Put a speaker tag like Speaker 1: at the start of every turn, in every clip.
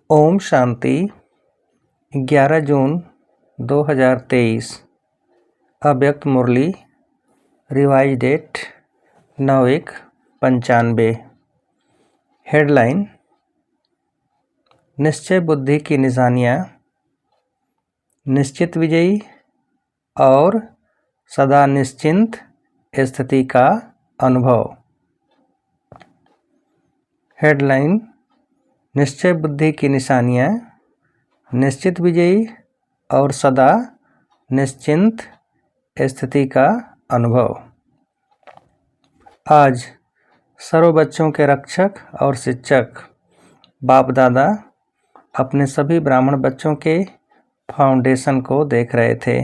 Speaker 1: ओम शांति। 11 जून 2023। अव्यक्त मुरली। Revise date 9/1/95। Headline: निश्चय बुद्धि की निशानियाँ, निश्चित विजयी और सदा निश्चिंत स्थिति का अनुभव। हेडलाइन: निश्चय बुद्धि की निशानियाँ, निश्चित विजयी और सदा निश्चिंत स्थिति का अनुभव। आज सर्व बच्चों के रक्षक और शिक्षक बाप दादा अपने सभी ब्राह्मण बच्चों के फाउंडेशन को देख रहे थे।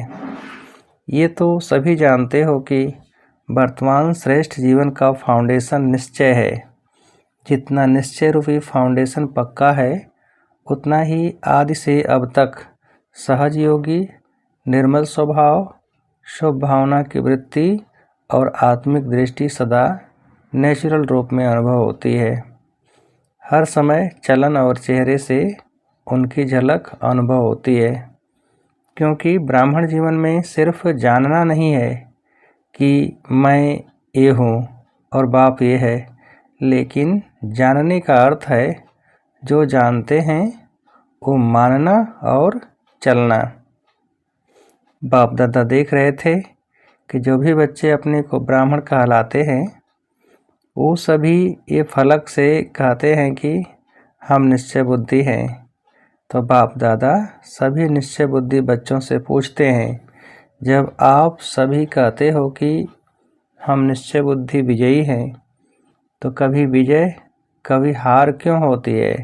Speaker 1: ये तो सभी जानते हो कि वर्तमान श्रेष्ठ जीवन का फाउंडेशन निश्चय है। जितना निश्चय रूपी फाउंडेशन पक्का है, उतना ही आदि से अब तक सहज योगी, निर्मल स्वभाव, शुभ भावना की वृत्ति और आत्मिक दृष्टि सदा नेचुरल रूप में अनुभव होती है। हर समय चलन और चेहरे से उनकी झलक अनुभव होती है, क्योंकि ब्राह्मण जीवन में सिर्फ जानना नहीं है कि मैं ये हूँ और बाप ये है, लेकिन जानने का अर्थ है जो जानते हैं वो मानना और चलना। बाप दादा देख रहे थे कि जो भी बच्चे अपने को ब्राह्मण कहलाते हैं, वो सभी ये फलक से कहते हैं कि हम निश्चय बुद्धि हैं। तो बाप दादा सभी निश्चय बुद्धि बच्चों से पूछते हैं, जब आप सभी कहते हो कि हम निश्चय बुद्धि विजयी हैं, तो कभी विजय कभी हार क्यों होती है?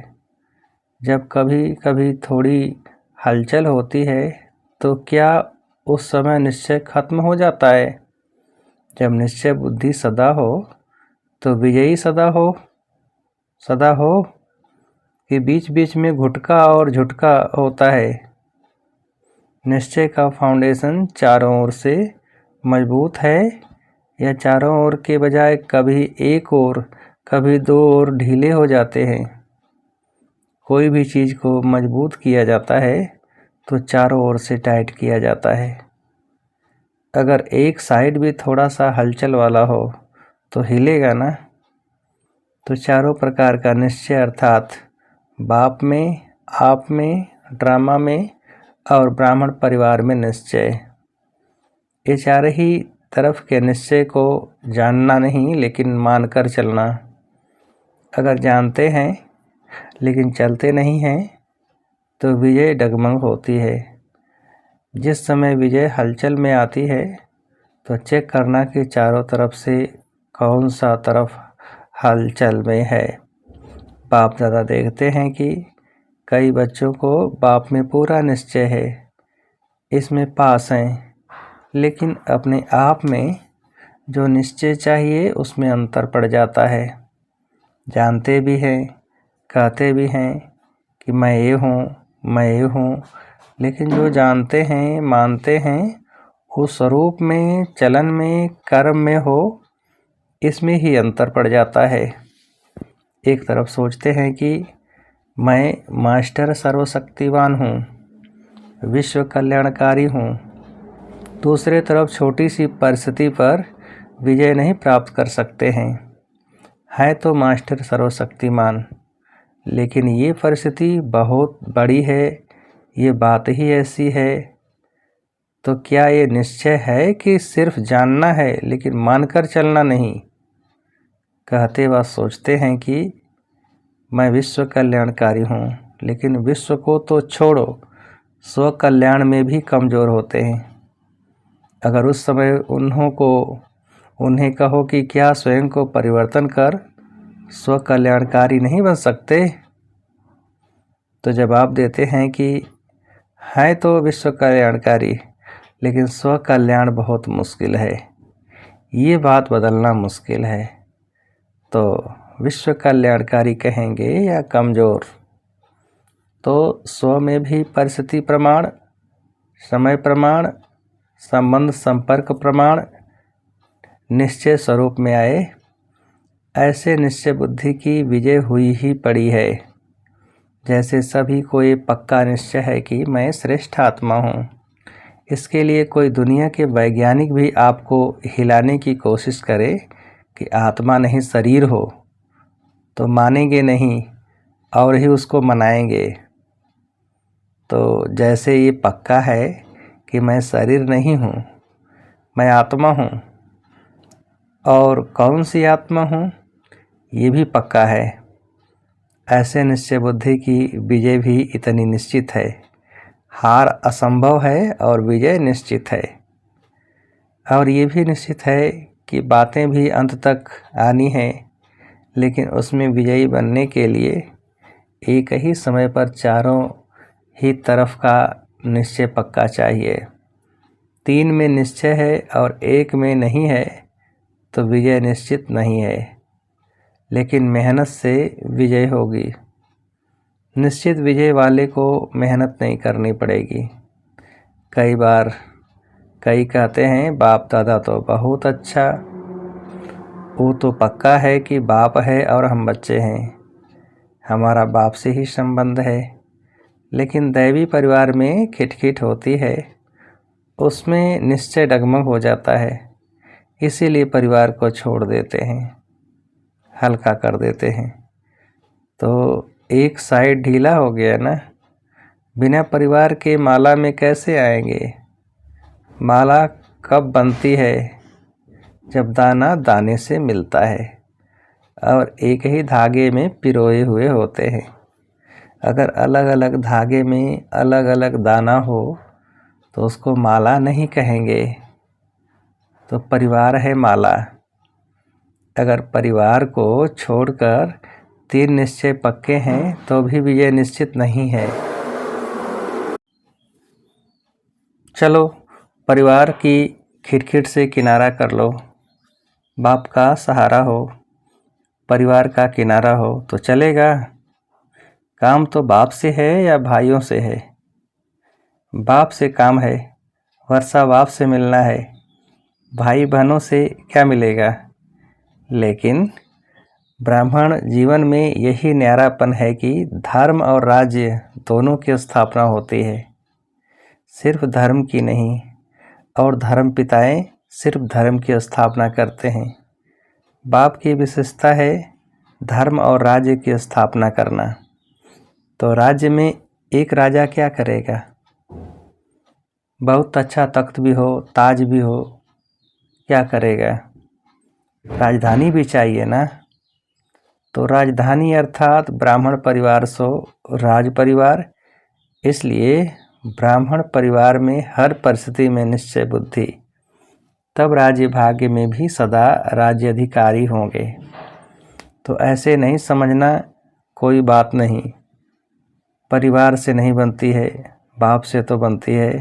Speaker 1: जब कभी कभी थोड़ी हलचल होती है तो क्या उस समय निश्चय खत्म हो जाता है? जब निश्चय बुद्धि सदा हो तो विजयी सदा हो कि बीच बीच में घुटका और झुटका होता है। निश्चय का फाउंडेशन चारों ओर से मजबूत है या चारों ओर के बजाय कभी एक ओर कभी दो ओर ढीले हो जाते हैं? कोई भी चीज़ को मजबूत किया जाता है तो चारों ओर से टाइट किया जाता है। अगर एक साइड भी थोड़ा सा हलचल वाला हो तो हिलेगा ना। तो चारों प्रकार का निश्चय अर्थात बाप में, आप में, ड्रामा में और ब्राह्मण परिवार में निश्चय, ये चार ही तरफ के निश्चय को जानना नहीं लेकिन मानकर चलना। अगर जानते हैं लेकिन चलते नहीं हैं तो विजय डगमग होती है। जिस समय विजय हलचल में आती है तो चेक करना कि चारों तरफ से कौन सा तरफ हलचल में है। बाप दादा देखते हैं कि कई बच्चों को बाप में पूरा निश्चय है, इसमें पास हैं, लेकिन अपने आप में जो निश्चय चाहिए उसमें अंतर पड़ जाता है। जानते भी हैं, कहते भी हैं कि मैं ये हूँ, लेकिन जो जानते हैं, मानते हैं, वो स्वरूप में, चलन में, कर्म में हो, इसमें ही अंतर पड़ जाता है। एक तरफ सोचते हैं कि मैं मास्टर सर्वशक्तिवान हूँ, विश्व कल्याणकारी हूँ। दूसरे तरफ छोटी सी परिस्थिति पर विजय नहीं प्राप्त कर सकते हैं तो मास्टर सर्वशक्तिमान, लेकिन ये परिस्थिति बहुत बड़ी है, ये बात ही ऐसी है। तो क्या ये निश्चय है कि सिर्फ जानना है लेकिन मानकर चलना नहीं? कहते व सोचते हैं कि मैं विश्व कल्याणकारी हूँ, लेकिन विश्व को तो छोड़ो, स्व कल्याण में भी कमज़ोर होते हैं। अगर उस समय उन्हें कहो कि क्या स्वयं को परिवर्तन कर स्व कल्याणकारी नहीं बन सकते, तो जवाब देते हैं कि है तो विश्व कल्याणकारी, लेकिन स्व कल्याण बहुत मुश्किल है, ये बात बदलना मुश्किल है। तो विश्व कल्याणकारी कहेंगे या कमज़ोर? तो स्व में भी परिस्थिति प्रमाण, समय प्रमाण, संबंध संपर्क प्रमाण निश्चय स्वरूप में आए। ऐसे निश्चय बुद्धि की विजय हुई ही पड़ी है। जैसे सभी को ये पक्का निश्चय है कि मैं श्रेष्ठ आत्मा हूँ। इसके लिए कोई दुनिया के वैज्ञानिक भी आपको हिलाने की कोशिश करे कि आत्मा नहीं शरीर हो, तो मानेंगे नहीं और ही उसको मनाएंगे। तो जैसे ये पक्का है कि मैं शरीर नहीं हूँ, मैं आत्मा हूँ, और कौन सी आत्मा हूँ ये भी पक्का है। ऐसे निश्चय बुद्धि की विजय भी इतनी निश्चित है। हार असंभव है और विजय निश्चित है। और ये भी निश्चित है कि बातें भी अंत तक आनी हैं, लेकिन उसमें विजयी बनने के लिए एक ही समय पर चारों ही तरफ का निश्चय पक्का चाहिए। 3 में निश्चय है और 1 में नहीं है तो विजय निश्चित नहीं है, लेकिन मेहनत से विजय होगी। निश्चित विजय वाले को मेहनत नहीं करनी पड़ेगी। कई बार कई कहते हैं बाप दादा तो बहुत अच्छा, वो तो पक्का है कि बाप है और हम बच्चे हैं, हमारा बाप से ही संबंध है। लेकिन दैवी परिवार में खिटखिट होती है, उसमें निश्चय डगमग हो जाता है, इसीलिए परिवार को छोड़ देते हैं, हल्का कर देते हैं। तो एक साइड ढीला हो गया ना। बिना परिवार के माला में कैसे आएंगे? माला कब बनती है? जब दाना दाने से मिलता है और एक ही धागे में पिरोए हुए होते हैं। अगर अलग अलग धागे में अलग अलग दाना हो तो उसको माला नहीं कहेंगे। तो परिवार है माला। अगर परिवार को छोड़कर 3 निश्चय पक्के हैं तो भी विजय निश्चित नहीं है। चलो परिवार की खिटखिट से किनारा कर लो। बाप का सहारा हो, परिवार का किनारा हो तो चलेगा। काम तो बाप से है या भाइयों से है? बाप से काम है, वर्षा बाप से मिलना है, भाई बहनों से क्या मिलेगा? लेकिन ब्राह्मण जीवन में यही न्यारापन है कि धर्म और राज्य दोनों की स्थापना होती है, सिर्फ धर्म की नहीं। और धर्म पिताएं सिर्फ धर्म की स्थापना करते हैं। बाप की विशेषता है धर्म और राज्य की स्थापना करना। तो राज्य में एक राजा क्या करेगा? बहुत अच्छा तख्त भी हो, ताज भी हो, क्या करेगा? राजधानी भी चाहिए ना। तो राजधानी अर्थात ब्राह्मण परिवार सो राज परिवार। इसलिए ब्राह्मण परिवार में हर परिस्थिति में निश्चय बुद्धि, तब राज्य भाग्य में भी सदा राज्य अधिकारी होंगे। तो ऐसे नहीं समझना कोई बात नहीं, परिवार से नहीं बनती है, बाप से तो बनती है।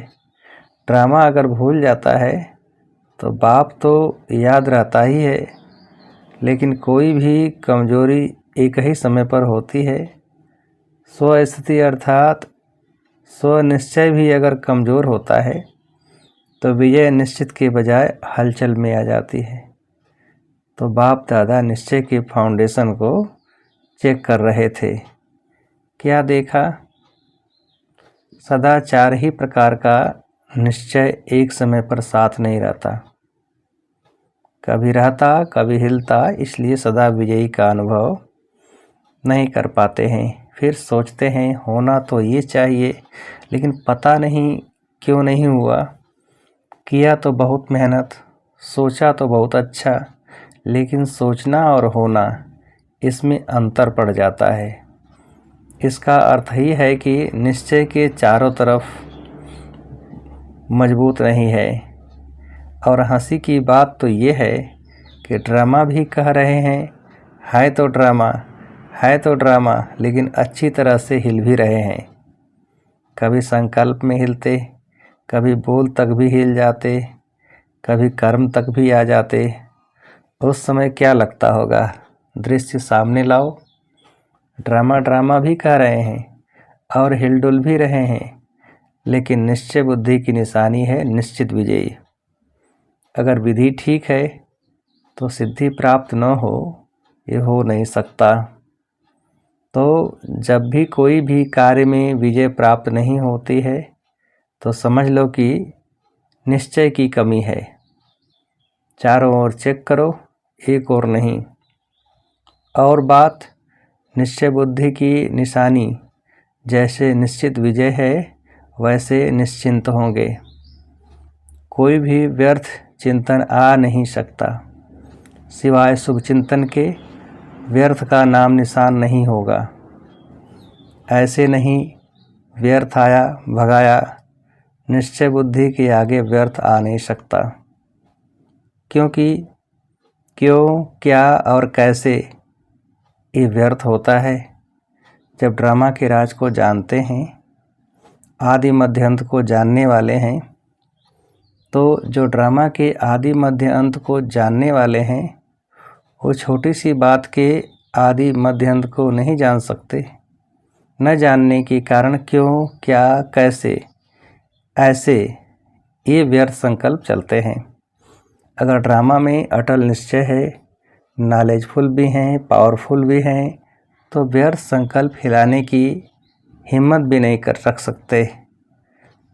Speaker 1: ड्रामा अगर भूल जाता है तो बाप तो याद रहता ही है, लेकिन कोई भी कमजोरी एक ही समय पर होती है। स्वस्थिति अर्थात स्वनिश्चय भी अगर कमज़ोर होता है तो विजय निश्चित के बजाय हलचल में आ जाती है। तो बाप दादा निश्चय के फाउंडेशन को चेक कर रहे थे। क्या देखा? सदा 4 ही प्रकार का निश्चय एक समय पर साथ नहीं रहता, कभी रहता कभी हिलता। इसलिए सदा विजयी का अनुभव नहीं कर पाते हैं। फिर सोचते हैं होना तो ये चाहिए, लेकिन पता नहीं क्यों नहीं हुआ। किया तो बहुत मेहनत, सोचा तो बहुत अच्छा, लेकिन सोचना और होना इसमें अंतर पड़ जाता है। इसका अर्थ ही है कि निश्चय के चारों तरफ मजबूत नहीं है। और हंसी की बात तो ये है कि ड्रामा भी कह रहे हैं है तो ड्रामा, है तो ड्रामा, लेकिन अच्छी तरह से हिल भी रहे हैं। कभी संकल्प में हिलते, कभी बोल तक भी हिल जाते, कभी कर्म तक भी आ जाते। उस समय क्या लगता होगा? दृश्य सामने लाओ। ड्रामा ड्रामा भी कह रहे हैं और हिलडुल भी रहे हैं, लेकिन निश्चय बुद्धि की निशानी है निश्चित विजयी। अगर विधि ठीक है तो सिद्धि प्राप्त न हो, ये हो नहीं सकता। तो जब भी कोई भी कार्य में विजय प्राप्त नहीं होती है तो समझ लो कि निश्चय की कमी है। चारों ओर चेक करो, एक और नहीं। और बात निश्चय बुद्धि की निशानी जैसे निश्चित विजय है वैसे निश्चिंत होंगे। कोई भी व्यर्थ चिंतन आ नहीं सकता। सिवाय शुभ चिंतन के व्यर्थ का नाम निशान नहीं होगा। ऐसे नहीं व्यर्थ आया भगाया, निश्चय बुद्धि के आगे व्यर्थ आ नहीं सकता। क्योंकि क्यों, क्या और कैसे ये व्यर्थ होता है। जब ड्रामा के राज को जानते हैं, आदि मध्य अंत को जानने वाले हैं, तो जो ड्रामा के आदि मध्य अंत को जानने वाले हैं वो छोटी सी बात के आदि मध्य अंत को नहीं जान सकते। न जानने के कारण क्यों, क्या, कैसे ऐसे ये व्यर्थ संकल्प चलते हैं। अगर ड्रामा में अटल निश्चय है, नॉलेजफुल भी हैं, पावरफुल भी हैं, तो व्यर्थ संकल्प हिलाने की हिम्मत भी नहीं कर रख सकते।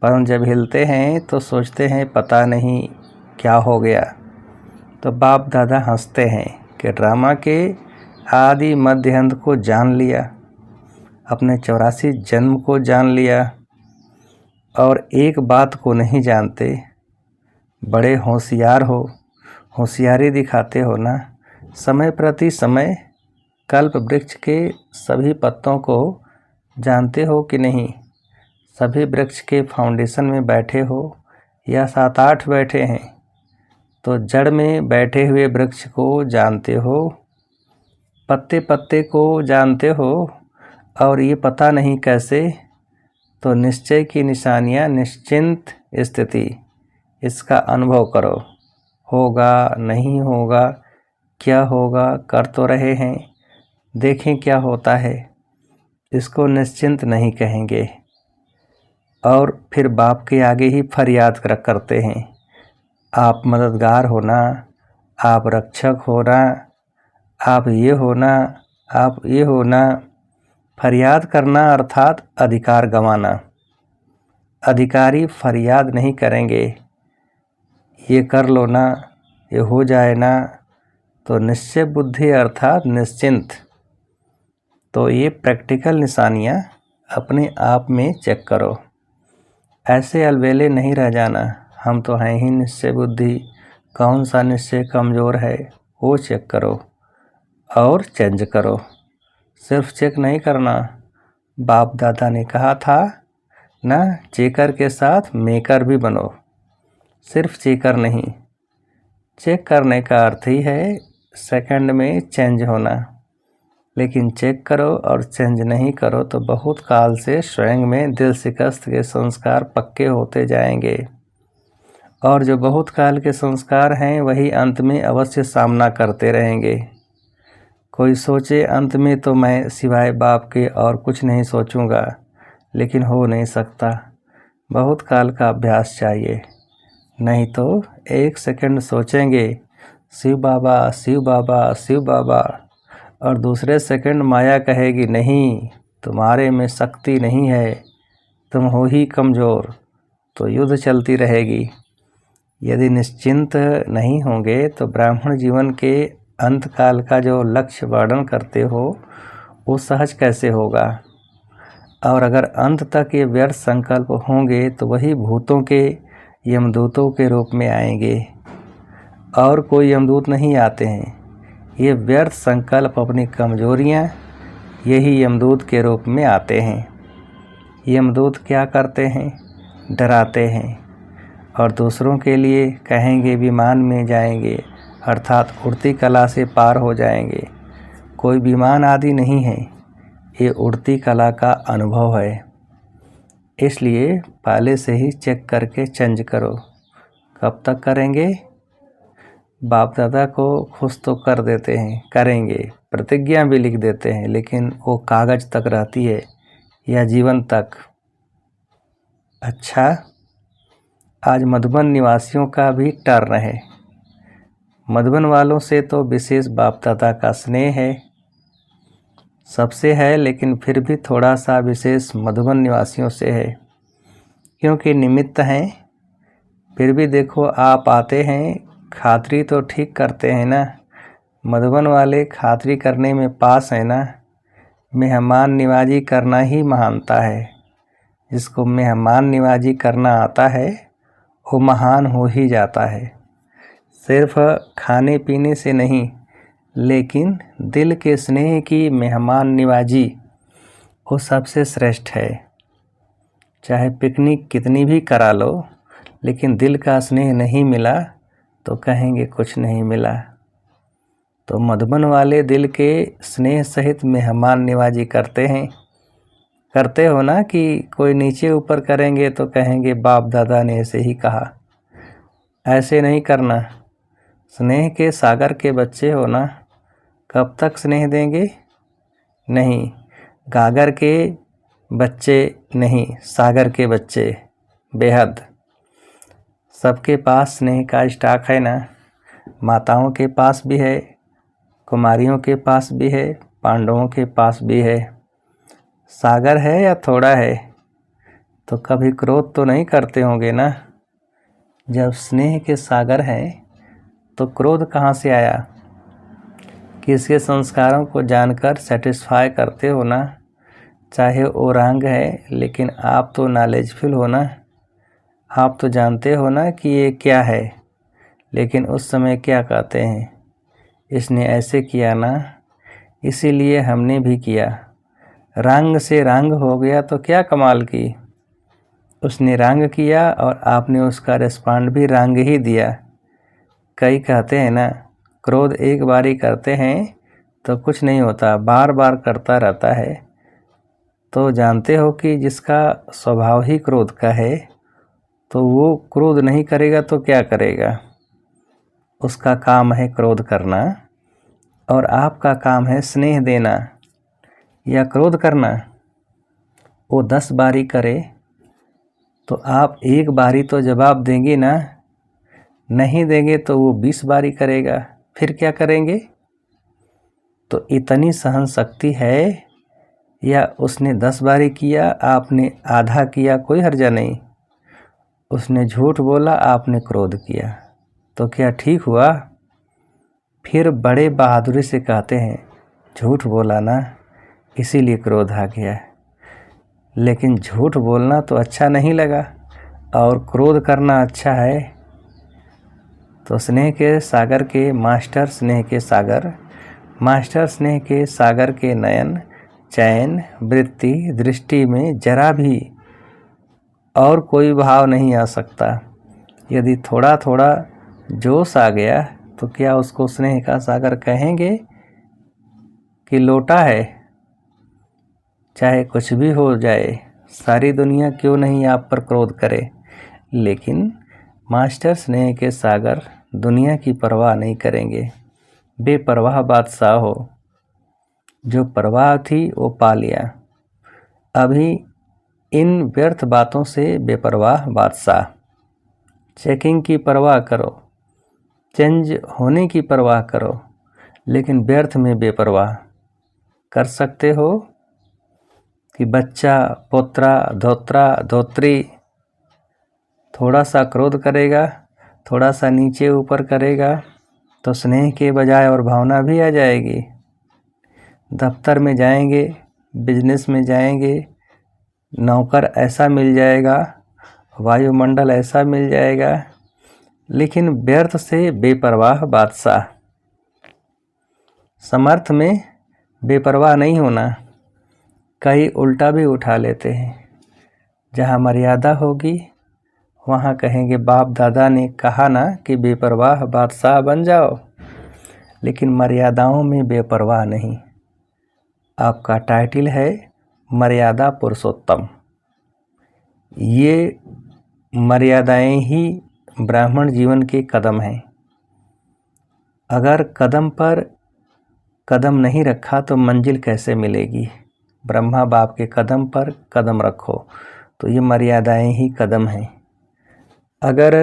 Speaker 1: पर जब हिलते हैं तो सोचते हैं पता नहीं क्या हो गया। तो बाप दादा हंसते हैं कि ड्रामा के आदि मध्य अंत को जान लिया, अपने 84 जन्म को जान लिया, और एक बात को नहीं जानते। बड़े होशियार हो, होशियारी दिखाते हो ना। समय प्रति समय कल्प वृक्ष के सभी पत्तों को जानते हो कि नहीं। सभी वृक्ष के फाउंडेशन में बैठे हो या 7-8 बैठे हैं, तो जड़ में बैठे हुए वृक्ष को जानते हो, पत्ते पत्ते को जानते हो। और ये पता नहीं कैसे। तो निश्चय की निशानियाँ निश्चिंत स्थिति, इसका अनुभव करो। होगा, नहीं होगा, क्या होगा, कर तो रहे हैं, देखें क्या होता है। इसको निश्चिंत नहीं कहेंगे। और फिर बाप के आगे ही फरियाद करते हैं। आप मददगार होना, आप रक्षक होना, आप ये होना, आप ये होना। फरियाद करना अर्थात अधिकार गंवाना। अधिकारी फरियाद नहीं करेंगे, ये कर लो ना, ये हो जाए ना। तो निश्चय बुद्धि अर्थात निश्चिंत। तो ये प्रैक्टिकल निशानियाँ अपने आप में चेक करो। ऐसे अलबेले नहीं रह जाना, हम तो हैं ही निश्चय बुद्धि, कौन सा निश्चय कमज़ोर है वो चेक करो और चेंज करो। सिर्फ चेक नहीं करना। बाप दादा ने कहा था ना, चेकर के साथ मेकर भी बनो। सिर्फ चेकर नहीं, चेक करने का अर्थ ही है सेकंड में चेंज होना। लेकिन चेक करो और चेंज नहीं करो तो बहुत काल से स्वयं में दिल शिकस्त के संस्कार पक्के होते जाएंगे। और जो बहुत काल के संस्कार हैं वही अंत में अवश्य सामना करते रहेंगे। कोई सोचे अंत में तो मैं सिवाय बाप के और कुछ नहीं सोचूंगा, लेकिन हो नहीं सकता। बहुत काल का अभ्यास चाहिए। नहीं तो एक सेकंड सोचेंगे शिव बाबा, शिव बाबा, शिव बाबा, और दूसरे सेकंड माया कहेगी नहीं, तुम्हारे में शक्ति नहीं है, तुम हो ही कमज़ोर। तो युद्ध चलती रहेगी। यदि निश्चिंत नहीं होंगे तो ब्राह्मण जीवन के अंत काल का जो लक्ष्य वर्णन करते हो वो सहज कैसे होगा। और अगर अंत तक ये व्यर्थ संकल्प होंगे तो वही भूतों के यमदूतों के रूप में आएंगे। और कोई यमदूत नहीं आते हैं। ये व्यर्थ संकल्प अपनी कमजोरियाँ यही यमदूत के रूप में आते हैं। यमदूत क्या करते हैं? डराते हैं और दूसरों के लिए कहेंगे विमान में जाएंगे, अर्थात उड़ती कला से पार हो जाएंगे। कोई विमान आदि नहीं है, ये उड़ती कला का अनुभव है। इसलिए पहले से ही चेक करके चेंज करो। कब तक करेंगे? बाप दादा को खुश तो कर देते हैं, करेंगे, प्रतिज्ञा भी लिख देते हैं, लेकिन वो कागज तक रहती है या जीवन तक। अच्छा, आज मधुबन निवासियों का भी टर्न है। मधुबन वालों से तो विशेष बाप दादा का स्नेह है। सबसे है, लेकिन फिर भी थोड़ा सा विशेष मधुबन निवासियों से है, क्योंकि निमित्त हैं। फिर भी देखो, आप आते हैं, खातिरी तो ठीक करते हैं ना। मधुबन वाले खातिरी करने में पास है ना। मेहमान निवाजी करना ही महानता है। जिसको मेहमान निवाजी करना आता है वो महान हो ही जाता है। सिर्फ खाने पीने से नहीं, लेकिन दिल के स्नेह की मेहमान निवाजी वो सबसे श्रेष्ठ है। चाहे पिकनिक कितनी भी करा लो, लेकिन दिल का स्नेह नहीं मिला तो कहेंगे कुछ नहीं मिला। तो मधुबन वाले दिल के स्नेह सहित मेहमान निवाजी करते हैं। करते हो ना कि कोई नीचे ऊपर करेंगे तो कहेंगे बाप दादा ने ऐसे ही कहा। ऐसे नहीं करना। स्नेह के सागर के बच्चे हो ना, कब तक स्नेह देंगे? नहीं, गागर के बच्चे नहीं, सागर के बच्चे बेहद। सबके पास स्नेह का स्टॉक है ना। माताओं के पास भी है, कुमारियों के पास भी है, पांडवों के पास भी है। सागर है या थोड़ा है, तो कभी क्रोध तो नहीं करते होंगे ना। जब स्नेह के सागर हैं तो क्रोध कहाँ से आया? किसके संस्कारों को जानकर सेटिस्फाई करते हो ना। चाहे औरंग है, लेकिन आप तो नॉलेजफुल हो ना। आप तो जानते हो ना कि ये क्या है, लेकिन उस समय क्या कहते हैं, इसने ऐसे किया ना, इसीलिए हमने भी किया। रंग से रंग हो गया तो क्या कमाल की। उसने रंग किया और आपने उसका रिस्पॉन्ड भी रंग ही दिया। कई कहते हैं ना, क्रोध एक बार ही करते हैं तो कुछ नहीं होता, बार बार करता रहता है। तो जानते हो कि जिसका स्वभाव ही क्रोध का है, तो वो क्रोध नहीं करेगा तो क्या करेगा? उसका काम है क्रोध करना और आपका काम है स्नेह देना या क्रोध करना। वो 10 बारी करे तो आप एक बारी तो जवाब देंगे ना। नहीं देंगे तो वो 20 बारी करेगा, फिर क्या करेंगे? तो इतनी सहन शक्ति है, या उसने 10 बारी किया, आपने आधा किया, कोई हर्जा नहीं। उसने झूठ बोला, आपने क्रोध किया, तो क्या ठीक हुआ? फिर बड़े बहादुरी से कहते हैं झूठ बोला ना, इसीलिए क्रोध आ गया। लेकिन झूठ बोलना तो अच्छा नहीं लगा और क्रोध करना अच्छा है। तो स्नेह के सागर के मास्टर, स्नेह के सागर मास्टर, स्नेह के सागर के नयन, चैन, वृत्ति, दृष्टि में जरा भी और कोई भाव नहीं आ सकता। यदि थोड़ा थोड़ा जोश आ गया तो क्या उसको स्नेह का सागर कहेंगे कि लोटा है? चाहे कुछ भी हो जाए, सारी दुनिया क्यों नहीं आप पर क्रोध करे, लेकिन मास्टर स्नेह के सागर दुनिया की परवाह नहीं करेंगे। बेपरवाह बादशाह हो। जो परवाह थी वो पा लिया। अभी इन व्यर्थ बातों से बेपरवाह बादशाह। चेकिंग की परवाह करो, चेंज होने की परवाह करो, लेकिन व्यर्थ में बेपरवाह। कर सकते हो कि बच्चा, पोत्रा, धोत्रा, धोत्री थोड़ा सा क्रोध करेगा, थोड़ा सा नीचे ऊपर करेगा, तो स्नेह के बजाय और भावना भी आ जाएगी। दफ्तर में जाएंगे, बिजनेस में जाएंगे, नौकर ऐसा मिल जाएगा, वायुमंडल ऐसा मिल जाएगा, लेकिन व्यर्थ से बेपरवाह बादशाह। समर्थ में बेपरवाह नहीं होना। कई उल्टा भी उठा लेते हैं। जहाँ मर्यादा होगी वहाँ कहेंगे बाप दादा ने कहा ना कि बेपरवाह बादशाह बन जाओ, लेकिन मर्यादाओं में बेपरवाह नहीं। आपका टाइटल है मर्यादा पुरुषोत्तम। ये मर्यादाएं ही ब्राह्मण जीवन के कदम हैं। अगर कदम पर कदम नहीं रखा तो मंजिल कैसे मिलेगी? ब्रह्मा बाप के कदम पर कदम रखो, तो ये मर्यादाएं ही कदम हैं। अगर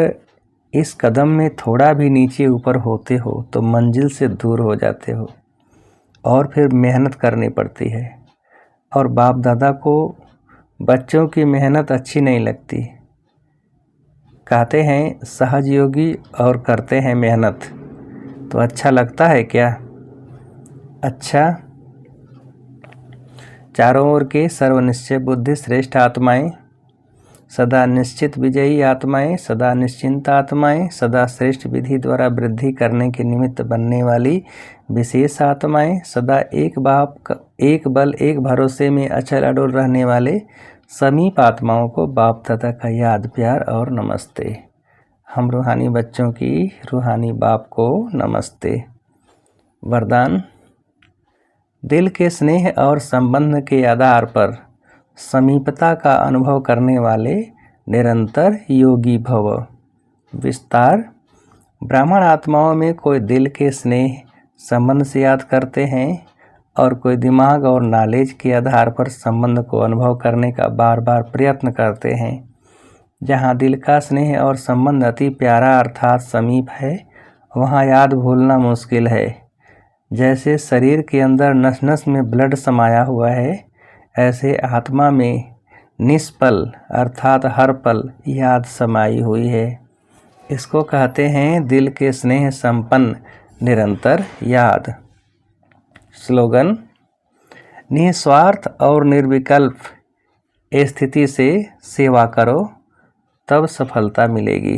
Speaker 1: इस कदम में थोड़ा भी नीचे ऊपर होते हो तो मंजिल से दूर हो जाते हो। और फिर मेहनत करनी पड़ती है। और बाप दादा को बच्चों की मेहनत अच्छी नहीं लगती। कहते हैं सहज योगी और करते हैं मेहनत, तो अच्छा लगता है क्या? अच्छा, चारों ओर के सर्वनिश्चय बुद्धि श्रेष्ठ आत्माएं, सदा निश्चित विजयी आत्माएं, सदा निश्चिंत आत्माएं, सदा श्रेष्ठ विधि द्वारा वृद्धि करने के निमित्त बनने वाली विशेष आत्माएं, सदा एक बल एक भरोसे में अचल अडोल रहने वाले समीप आत्माओं को बाप दादा का याद प्यार और नमस्ते। हम रूहानी बच्चों की रूहानी बाप को नमस्ते। वरदान: दिल के स्नेह और संबंध के आधार पर समीपता का अनुभव करने वाले निरंतर योगी भव। विस्तार: ब्राह्मण आत्माओं में कोई दिल के स्नेह संबंध से याद करते हैं और कोई दिमाग और नॉलेज के आधार पर संबंध को अनुभव करने का बार बार प्रयत्न करते हैं। जहाँ दिल का स्नेह और संबंध अति प्यारा अर्थात समीप है, वहाँ याद भूलना मुश्किल है। जैसे शरीर के अंदर नस नस में ब्लड समाया हुआ है, ऐसे आत्मा में निष्पल अर्थात हर पल याद समाई हुई है। इसको कहते हैं दिल के स्नेह संपन्न निरंतर याद। स्लोगन: निस्वार्थ और निर्विकल्प स्थिति से सेवा करो, तब सफलता मिलेगी।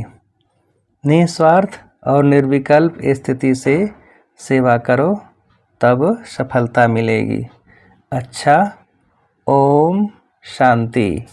Speaker 1: निस्वार्थ और निर्विकल्प स्थिति से सेवा करो, तब सफलता मिलेगी। अच्छा, ओम शांति।